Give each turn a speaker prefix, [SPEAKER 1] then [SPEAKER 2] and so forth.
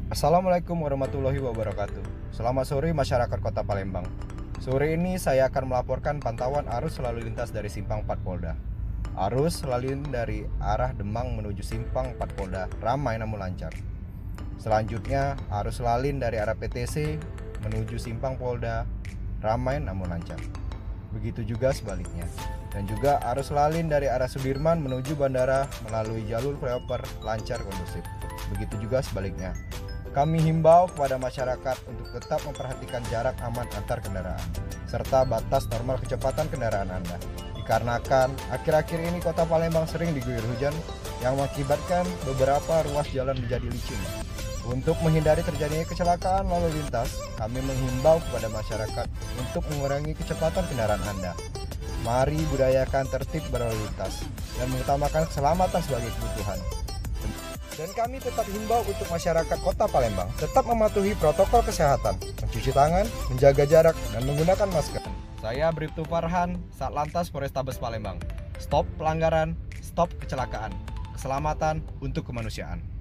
[SPEAKER 1] Assalamualaikum warahmatullahi wabarakatuh. Selamat sore masyarakat Kota Palembang. Sore ini saya akan melaporkan pantauan arus lalu lintas dari Simpang 4 Polda. Arus lalu lintas dari arah Demang menuju Simpang 4 Polda ramai namun lancar. Selanjutnya arus lalin dari arah PTC menuju Simpang Polda ramai namun lancar. Begitu juga sebaliknya. Dan juga arus lalin dari arah Sudirman menuju bandara melalui jalur flyover lancar kondusif. Begitu juga sebaliknya. Kami himbau kepada masyarakat untuk tetap memperhatikan jarak aman antar kendaraan serta batas normal kecepatan kendaraan Anda. Dikarenakan akhir-akhir ini Kota Palembang sering diguyur hujan yang mengakibatkan beberapa ruas jalan menjadi licin. Untuk menghindari terjadinya kecelakaan lalu lintas, kami menghimbau kepada masyarakat untuk mengurangi kecepatan kendaraan Anda. Mari budayakan tertib berlalu lintas dan mengutamakan keselamatan sebagai kebutuhan. Dan kami tetap himbau untuk masyarakat Kota Palembang tetap mematuhi protokol kesehatan, mencuci tangan, menjaga jarak, dan menggunakan masker. Saya Bribtu Farhan, Satlantas Polrestabes Palembang. Stop pelanggaran, stop kecelakaan. Keselamatan untuk kemanusiaan.